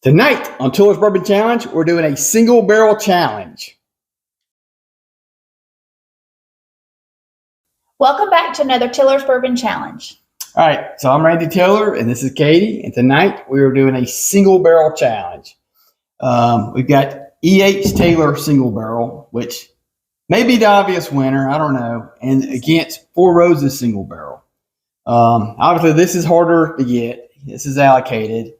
Tonight on Tiller's Bourbon Challenge, we're doing a single barrel challenge. Welcome back to another Tiller's Bourbon Challenge. All right, so I'm Randy Tiller, and this is Katie, and tonight we are doing a single barrel challenge. We've got E.H. Taylor single barrel, which may be the obvious winner, I don't know, and against Four Roses single barrel. Obviously, this is harder to get. This is allocated.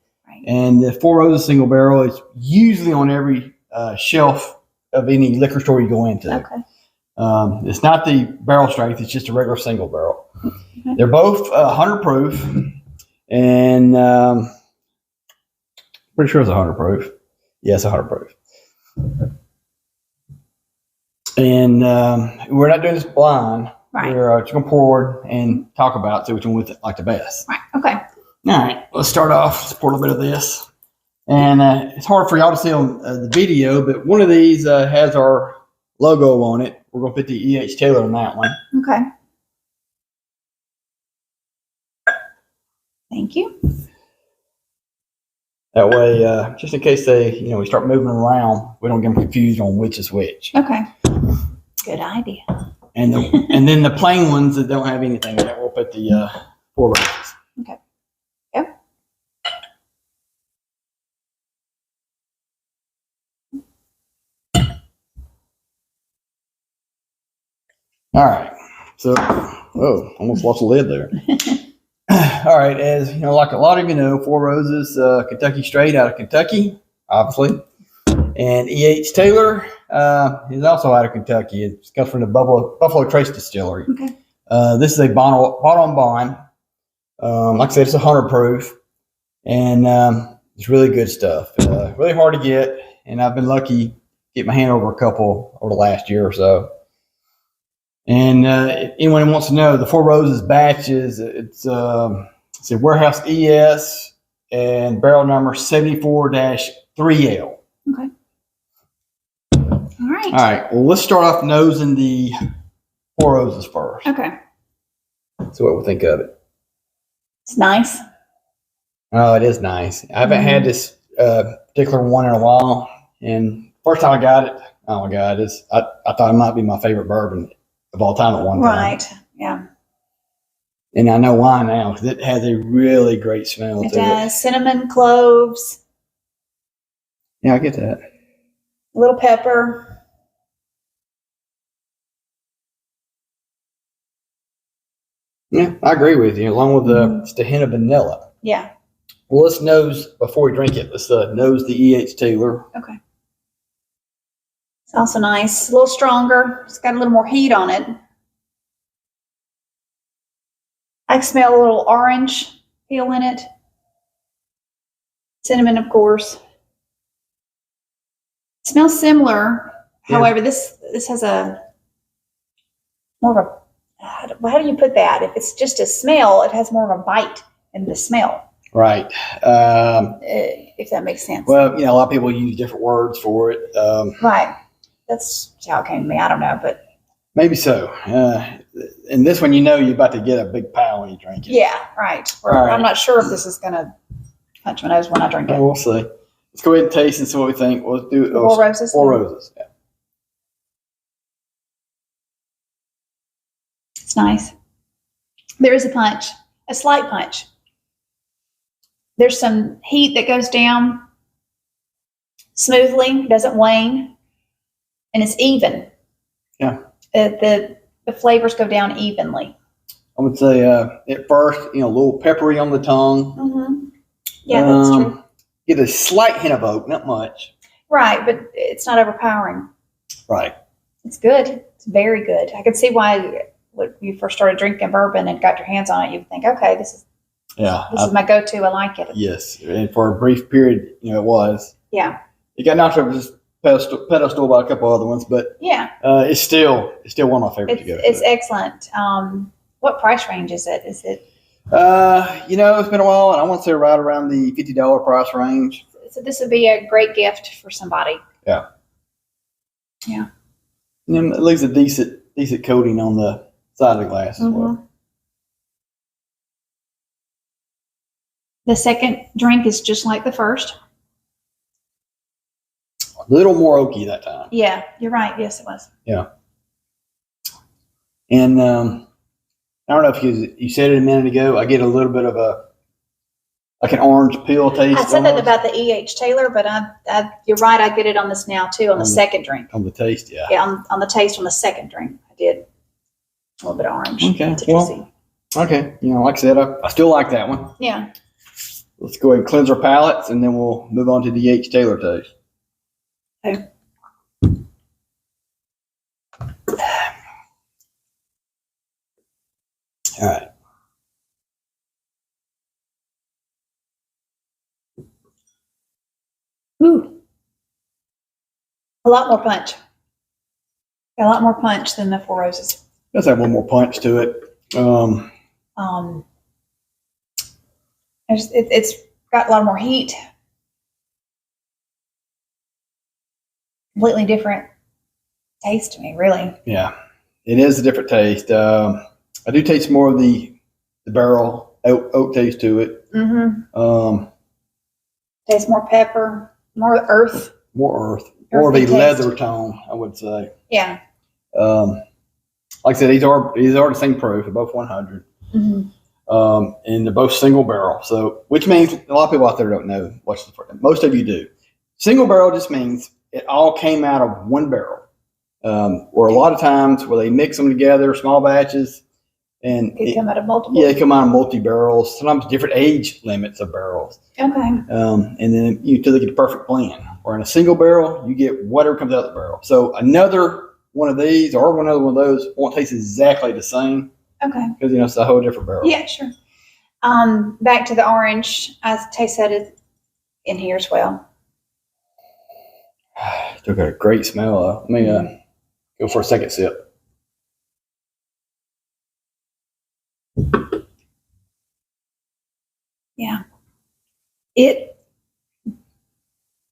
And the Four Roses single barrel is usually on every shelf of any liquor store you go into. Okay. It's not the barrel strength; it's just a regular single barrel. Okay. They're both 100 proof, and pretty sure it's 100 proof. Yes, 100 proof. And we're not doing this blind. Right. We're just going to pour and talk about see which one we like the best. Right. Okay. All right, let's start off. Let's pour a little bit of this. And it's hard for y'all to see on the video, but one of these has our logo on it. We're going to put the E.H. Taylor on that one. Okay. Thank you. That way, just in case we start moving around, we don't get them confused on which is which. Okay. Good idea. And then the plain ones that don't have anything in it, we'll put the Four Roses. Okay. Yep. All right. So, almost lost the lid there. All right. As you know, like a lot of you know, Four Roses, Kentucky straight out of Kentucky, obviously. And E.H. Taylor is also out of Kentucky. It comes from the Buffalo Trace Distillery. Okay. This is a bottle on bond. Like I said, it's 100 proof. And it's really good stuff. Really hard to get. And I've been lucky to get my hand over a couple over the last year or so. And if anyone wants to know, the Four Roses batches, it's a Warehouse ES and barrel number 74-3L. Okay. All right. All right. Well, let's start off nosing the Four Roses first. Okay. So what we think of it. It's nice. Oh, it is nice. I haven't had this particular one in a while. And first time I got it, oh my God, I thought it might be my favorite bourbon of all time at one time. Right. Yeah. And I know why now, because it has a really great smell to it. It does. Cinnamon, cloves. Yeah, I get that. A little pepper. Yeah, I agree with you. Along with just a hint of vanilla. Yeah. Well, let's nose before we drink it. Let's nose the E.H. Taylor. Okay. It's also nice. A little stronger. It's got a little more heat on it. I smell a little orange peel in it. Cinnamon, of course. It smells similar. Yeah. However, this has a more of a, how do you put that? If it's just a smell, it has more of a bite in the smell. Right. If that makes sense. Well, a lot of people use different words for it. Right. That's how it came to me. I don't know, but. Maybe so. And this one, you're about to get a big pile when you drink it. Yeah, right. Right. I'm not sure if this is going to punch my nose when I drink it. We'll see. Let's go ahead and taste and see what we think. We'll do Four Roses. Four Roses. Yeah. It's nice. There is a punch, a slight punch. There's some heat that goes down smoothly, doesn't wane, and it's even. Yeah. The flavors go down evenly. I would say at first, a little peppery on the tongue. Mm-hmm. Yeah, that's true. Get a slight hint of oak, not much. Right, but it's not overpowering. Right. It's good. It's very good. I can see why when you first started drinking bourbon and got your hands on it, you would think, okay, this is my go-to. I like it. Yes, and for a brief period, it was. Yeah. It got knocked over this pedestal by a couple other ones, but yeah, it's still one of my favorites to go. It's excellent. What price range is it? Is it? It's been a while, and I want to say right around the $50 price range. So this would be a great gift for somebody. Yeah. Yeah. And it leaves a decent coating on the side of the glass as well. The second drink is just like the first. little more oaky that time. Yeah, you're right. Yes, it was. Yeah. And I don't know if you said it a minute ago. I get a little bit of like an orange peel taste. I said that almost. about the E.H. Taylor, but you're right. I get it on this now too, on the second drink. On the taste, yeah. Yeah, on the taste on the second drink, I did a little bit of orange. Okay, Citrusy. Okay. Like I said, I still like that one. Yeah. Let's go ahead and cleanse our palates, and then we'll move on to the H. Taylor taste. Okay. All right. Ooh. A lot more punch. A lot more punch than the Four Roses. Let's have one more punch to it. It's got a lot more heat. Completely different taste to me, really. Yeah, it is a different taste. I do taste more of the barrel oak taste to it. Mm-hmm. Tastes more pepper, more earth. More earth. More of a leather tone, I would say. Yeah. Like I said, these are the same proof. They're both 100. Mm-hmm. And they're both single barrel. So, which means a lot of people out there don't know what's the difference. Most of you do. Single barrel just means it all came out of one barrel. Or a lot of times where they mix them together, small batches, and They come out of multiple. Yeah, they come out of multi barrels. Sometimes different age limits of barrels. Okay. And then you till they get the perfect blend. Or in a single barrel, you get whatever comes out of the barrel. So another one of these or another one of those won't taste exactly the same. Okay. Because it's a whole different barrel. Yeah, sure. Back to the orange. I taste that in here as well. Still got a great smell. Let me go for a second sip. Yeah. It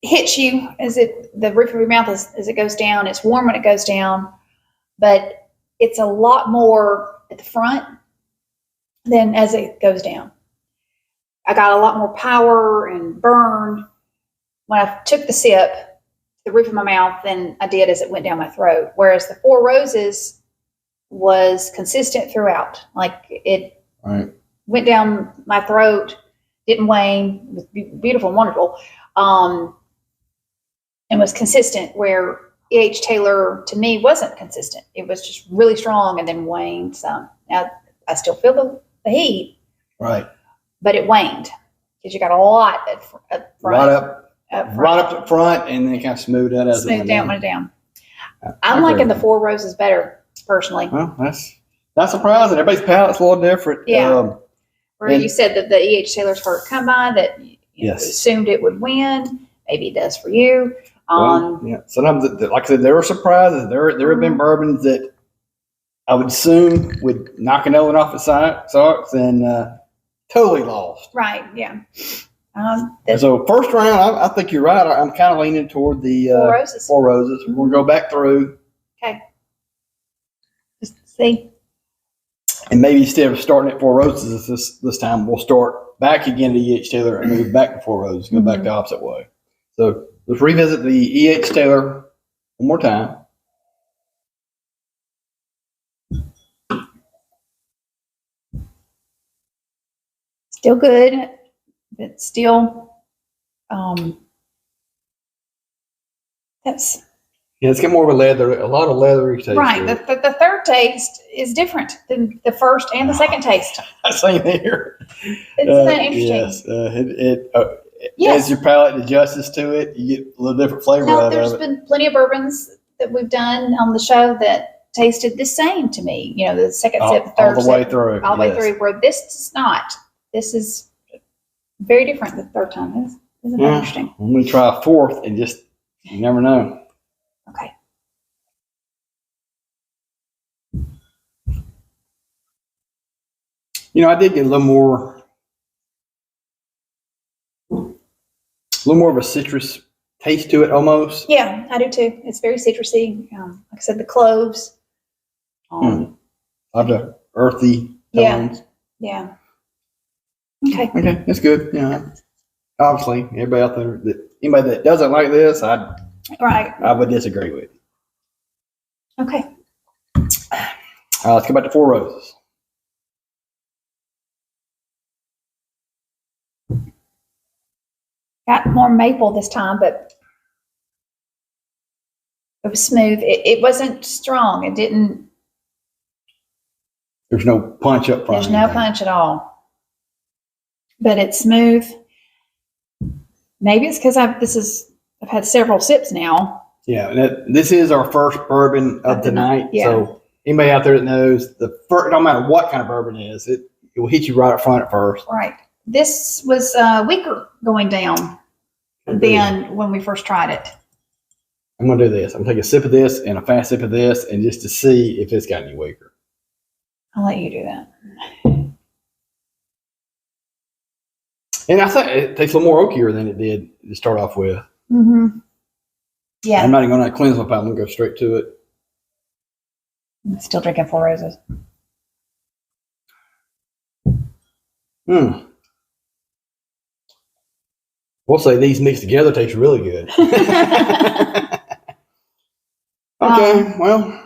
hits you the roof of your mouth as it goes down. It's warm when it goes down, but it's a lot more at the front than as it goes down. I got a lot more power and burn when I took the sip, the roof of my mouth, than I did as it went down my throat. Whereas the Four Roses was consistent throughout. Like it went down my throat, didn't wane, it was beautiful and wonderful, and was consistent, where E.H. Taylor to me wasn't consistent. It was just really strong and then waned some. Now I still feel the heat, right? But it waned because you got a lot at front. Right up front, and then kind of smooth that as smooth down, went down. I'm liking the Four Roses better personally. Well, that's not surprising. Everybody's palate's a little different. Yeah. Where you said that the E.H. Taylor's hard to come by, that you assumed it would win. Maybe it does for you. Yeah. Sometimes, like I said, there were surprises. There have been bourbons that I would assume would knock another one off its socks and totally lost. Right. Yeah. So first round, I think you're right. I'm kind of leaning toward the Four Roses. We're going to go back through. Okay. Just see. And maybe instead of starting at Four Roses this time, we'll start back again to E.H. Taylor and move back to Four Roses, go back the opposite way. So let's revisit the E.H. Taylor one more time. Still good, but still, it's got more of a lot of leathery taste. Right. The third taste is different than the first and the second taste. Same here. Isn't that interesting? Yes. As your palate adjusts to it, you get a little different flavor out of it. There's been plenty of bourbons that we've done on the show that tasted the same to me. You know, the second sip, the third all the way through. All the way through, where this is not. This is very different the third time. Isn't that interesting? I'm going to try a fourth and you never know. Okay. I did get a little more of a citrus taste to it almost. Yeah, I do too. It's very citrusy. Like I said, the cloves. Of the earthy tones. Yeah. Okay. Okay, that's good. Obviously, anybody out there anybody that doesn't like this, I'd Right. I would disagree with you. Okay. Let's go back to Four Roses. Got more maple this time, but it was smooth. It wasn't strong. It didn't. There's no punch up front. There's no punch at all. But it's smooth. Maybe it's because I've had several sips now. Yeah, this is our first bourbon of the night. Yeah. So anybody out there that knows no matter what kind of bourbon it is, it will hit you right up front at first. Right. This was weaker going down than when we first tried it. I'm going to do this. I'm going to take a sip of this and a fast sip of this, and just to see if it's got any weaker. I'll let you do that. And I think it tastes a little more oakier than it did to start off with. Mm-hmm. Yeah. I'm not even going to cleanse my palate. I'm going to go straight to it. I'm still drinking Four Roses. We'll say these mixed together taste really good. Okay, well.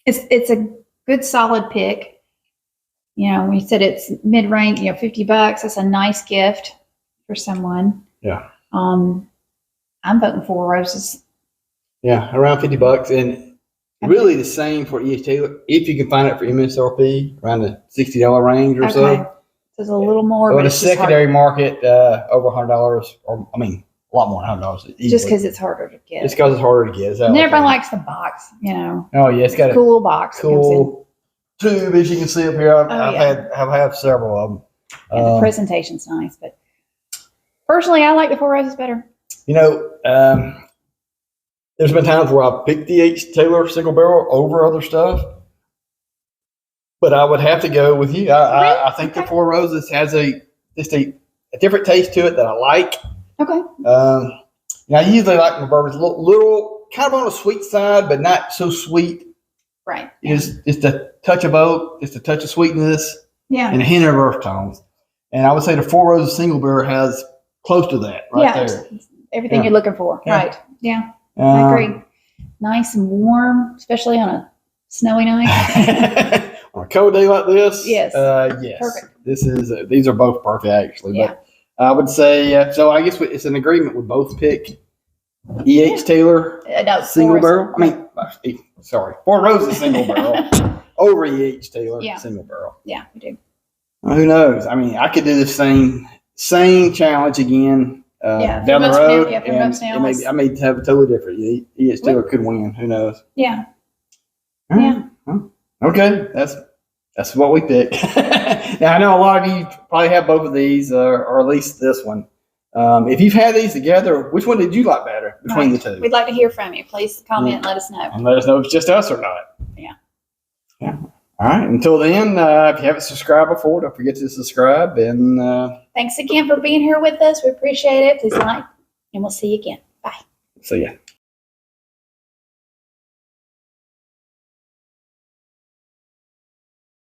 It's a good solid pick. You know, we said it's mid-range, $50. That's a nice gift for someone. Yeah. I'm voting Four Roses. Yeah, around $50, and really the same for E.H. Taylor. If you can find it for MSRP, around the $60 range or so. So it's a little more. But But the it's just secondary market, over $100, or a lot more than $100. just because it's harder to get. It's because it's harder to get. Is that And what everybody you're likes the box, Oh yeah, it's got cool box. a cool tube, as you can see up here. I've had several of them. And the presentation's nice, but personally, I like the Four Roses better. There's been times where I've picked the H. Taylor single barrel over other stuff, but I would have to go with you. I think the Four Roses has a different taste to it that I like. Okay. I usually like my bourbons a little kind of on the sweet side, but not so sweet. Right. Just a touch of oak, just a touch of sweetness, Yeah. and a hint of earth tones. And I would say the Four Roses single barrel has close to that there. Everything you're looking for. Yeah. Right. Yeah. I agree. Nice and warm, especially on a snowy night. On a cold day like this, Yes. yes, Perfect. These are both perfect actually. Yeah. But I would say so. I guess it's an agreement. We both pick E.H. Taylor No, single Four Roses. barrel. Four Roses single barrel over E.H. Taylor single barrel. Yeah, we do. Well, who knows? I mean, I could do the same challenge again. Down the road, and I may have a totally different. E.H. Taylor could win. Who knows? Yeah. All right. Well, okay, that's what we pick. Now I know a lot of you probably have both of these, or at least this one. If you've had these together, which one did you like better between the two? We'd like to hear from you. Please comment and let us know. And let us know if it's just us or not. Yeah. All right. Until then, if you haven't subscribed before, don't forget to subscribe. And thanks again for being here with us. We appreciate it. Please like, and we'll see you again. Bye. See ya.